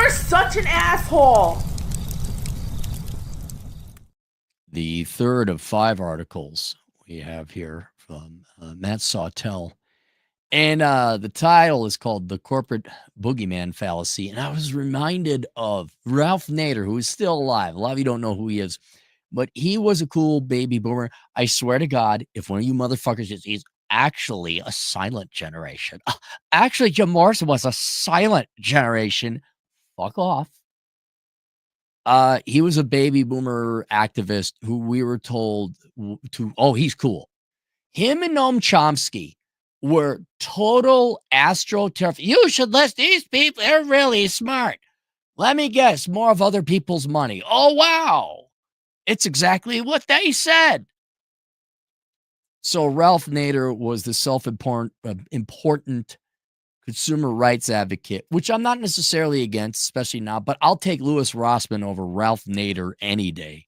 You're such an asshole. The third of 5 articles we have here from Matt Sawtell. And the title is called The Corporate Boogeyman Fallacy. And I was reminded of Ralph Nader, who is still alive. A lot of you don't know who he is, but he was a cool baby boomer. I swear to God, if one of you motherfuckers is actually a silent generation, actually, Jim Morrison was a silent generation, fuck off. He was a baby boomer activist who we were told he's cool. Him and Noam Chomsky were total astroturf. You should list these people. They're really smart. Let me guess, more of other people's money. Oh, wow. It's exactly what they said. So Ralph Nader was the important consumer rights advocate, which I'm not necessarily against, especially now, but I'll take Louis Rossmann over Ralph Nader any day.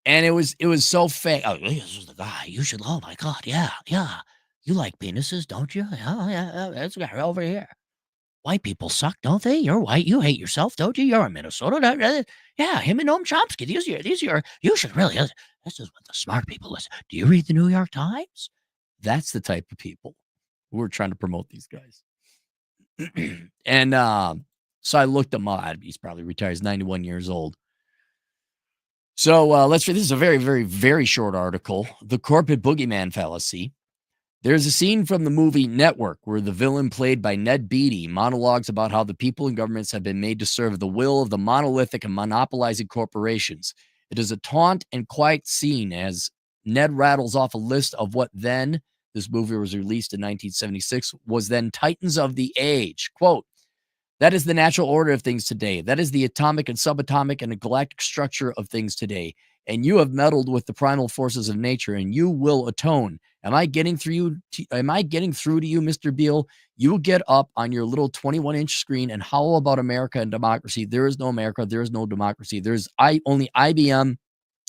And it was so fake. Oh, this is the guy. You should. Oh my God, yeah. You like penises, don't you? Yeah. That's the guy over here. White people suck, don't they? You're white. You hate yourself, don't you? You're a Minnesota. Yeah, him and Noam Chomsky. These are. You should really. This is what the smart people listen. Do you read the New York Times? That's the type of people who are trying to promote these guys. And so I looked him up. He's probably retired. He's 91 years old. So let's read. This is a very, very, very short article. The Corporate Boogeyman Fallacy. There's a scene from the movie Network where the villain, played by Ned Beatty, monologues about how the people and governments have been made to serve the will of the monolithic and monopolizing corporations. It is a taunt and quiet scene as Ned rattles off a list of what then, this movie was released in 1976, was then Titans of the Age. Quote, that is the natural order of things today. That is the atomic and subatomic and galactic structure of things today. And you have meddled with the primal forces of nature, and you will atone. Am I getting through to you, Mr. Beale? You will get up on your little 21-inch screen and howl about America and democracy. There is no America. There is no democracy. There's only IBM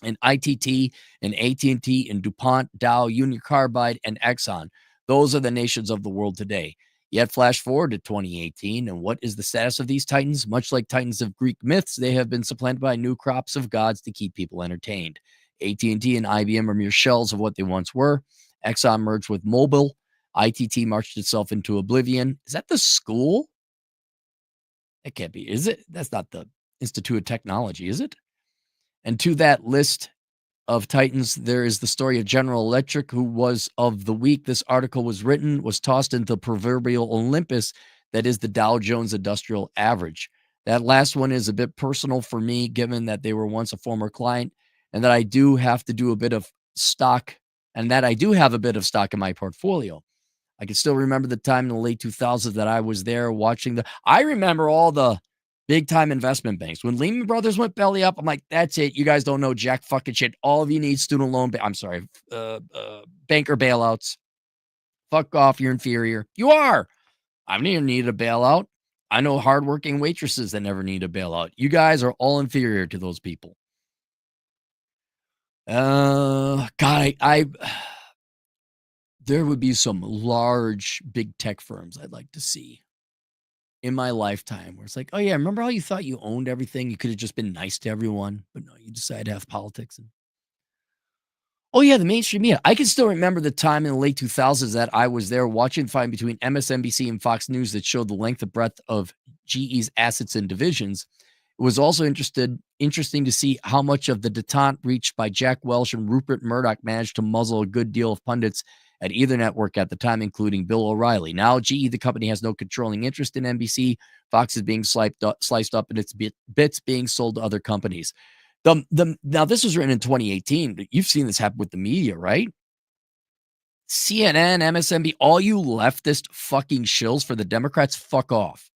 and ITT and AT&T and DuPont, Dow, Union Carbide, and Exxon. Those are the nations of the world today. Yet flash forward to 2018, and what is the status of these titans? Much like titans of Greek myths, they have been supplanted by new crops of gods to keep people entertained. AT&T and IBM are mere shells of what they once were. Exxon merged with Mobil. ITT marched itself into oblivion. Is that the school? It can't be, is it? That's not the Institute of Technology, is it? And to that list of titans, there is the story of General Electric, who was of the week this article was written, was tossed into the proverbial Olympus that is the Dow Jones Industrial Average. That last one is a bit personal for me, given that they were once a former client, and that I do have to do a bit of stock, and that I do have a bit of stock in my portfolio. I can still remember the time in the late 2000s that I was there watching I remember all the big time investment banks. When Lehman Brothers went belly up, I'm like, that's it. You guys don't know jack fucking shit. All of you need student loan. Banker bailouts. Fuck off. You're inferior. You are. I've never needed a bailout. I know hardworking waitresses that never need a bailout. You guys are all inferior to those people. God, there would be some large, big tech firms I'd like to see in my lifetime where it's like, oh yeah, remember how you thought you owned everything? You could have just been nice to everyone, but no, you decided to have politics. Oh yeah, the mainstream media. I can still remember the time in the late 2000s that I was there watching the fight between MSNBC and Fox News that showed the length and breadth of GE's assets and divisions. It was also interesting to see how much of the detente reached by Jack Welch and Rupert Murdoch managed to muzzle a good deal of pundits at either network at the time, including Bill O'Reilly. Now, GE, the company, has no controlling interest in NBC. Fox is being sliced up and its bits being sold to other companies. Now, this was written in 2018, but you've seen this happen with the media, right? CNN, MSNBC, all you leftist fucking shills for the Democrats, fuck off.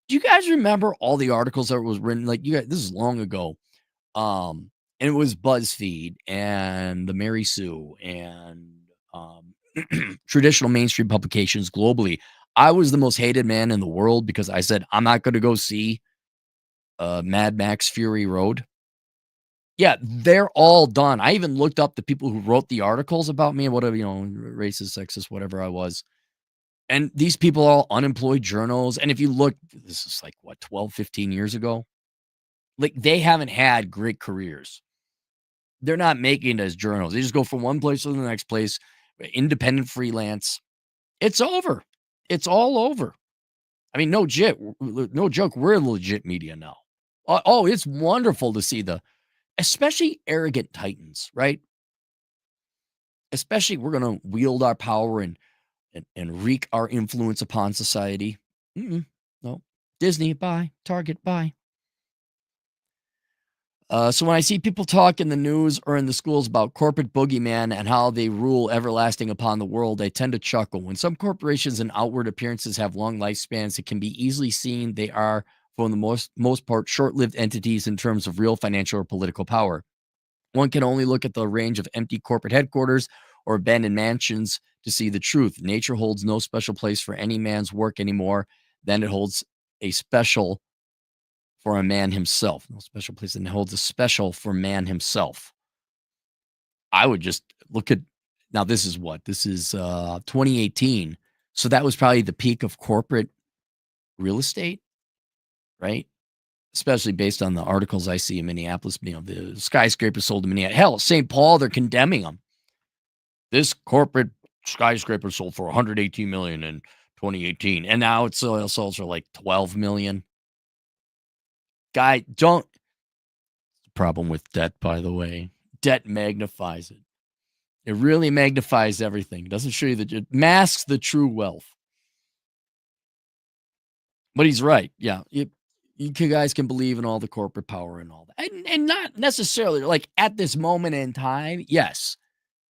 Do you guys remember all the articles that was written? Like, you guys, this is long ago. And it was BuzzFeed and the Mary Sue and traditional mainstream publications globally. I was the most hated man in the world because I said, I'm not going to go see Mad Max Fury Road. Yeah, they're all done. I even looked up the people who wrote the articles about me and whatever, racist, sexist, whatever I was. And these people are all unemployed journals. And if you look, this is like what, 12, 15 years ago? Like they haven't had great careers. They're not making it as journals. They just go from one place to the next place, independent freelance. It's over. It's all over. I mean, no joke. We're legit media now. Oh, it's wonderful to see especially arrogant titans, right? Especially we're going to wield our power and wreak our influence upon society. No. Disney, bye. Target, bye. So when I see people talk in the news or in the schools about corporate boogeyman and how they rule everlasting upon the world, I tend to chuckle. When some corporations and outward appearances have long lifespans, it can be easily seen they are, for the most part, short-lived entities in terms of real financial or political power. One can only look at the range of empty corporate headquarters or abandoned mansions to see the truth. Nature holds no special place for any man's work anymore than it holds a special for a man himself. No special place than it holds a special for man himself. I would just look at, now this is 2018. So that was probably the peak of corporate real estate, right? Especially based on the articles I see in Minneapolis, the skyscrapers sold in Minneapolis. Hell, St. Paul, they're condemning them. This corporate skyscraper sold for 118 million in 2018, and now it sells for like 12 million. Guy, don't. Problem with debt, by the way, debt magnifies it. It really magnifies everything. It doesn't show you it masks the true wealth. But he's right. Yeah, you guys can believe in all the corporate power and all that, and not necessarily like at this moment in time. Yes,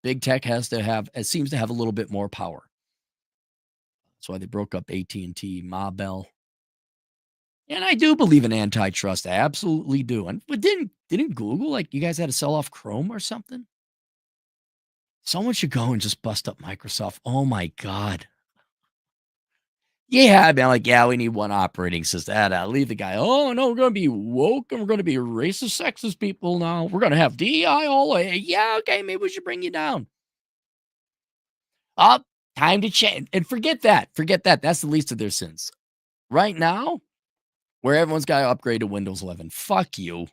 big tech seems to have a little bit more power. That's why they broke up AT&T, Ma Bell. And I do believe in antitrust. I absolutely do. But didn't Google, like, you guys had to sell off Chrome or something? Someone should go and just bust up Microsoft. Oh my God. Yeah, I've been like, yeah, we need one operating system. Leave the guy. Oh no, we're gonna be woke and we're gonna be racist, sexist people now. We're gonna have DEI all the way. Yeah, okay, maybe we should bring you down. Up, time to change. And forget that. Forget that. That's the least of their sins. Right now, where everyone's got to upgrade to Windows 11. Fuck you.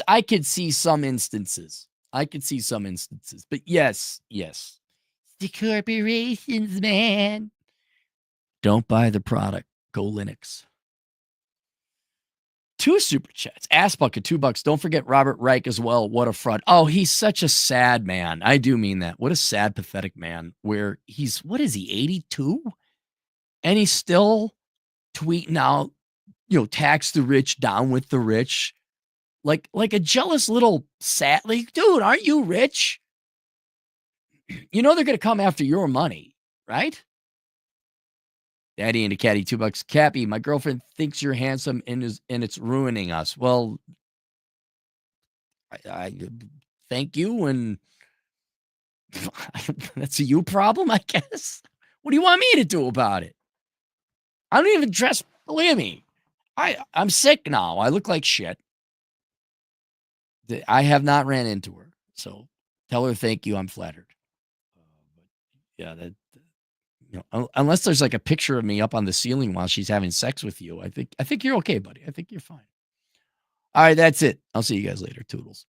I could see some instances. But yes. The corporations, man. Don't buy the product. Go Linux. 2 super chats. Ass bucket, $2. Don't forget Robert Reich as well. What a fraud. Oh, he's such a sad man. I do mean that. What a sad, pathetic man. Where what is he, 82? And he's still tweeting out, tax the rich, down with the rich. Like a jealous little sad, like, dude, aren't you rich? You know they're going to come after your money, right? Daddy and a caddy, $2. Cappy, my girlfriend thinks you're handsome and it's ruining us. Well, I thank you, and that's a you problem, I guess. What do you want me to do about it? I don't even dress. Believe me, I'm sick now. I look like shit. I have not ran into her, so tell her thank you. I'm flattered. Yeah, unless there's like a picture of me up on the ceiling while she's having sex with you, I think you're okay, buddy. I think you're fine. All right, that's it. I'll see you guys later. Toodles.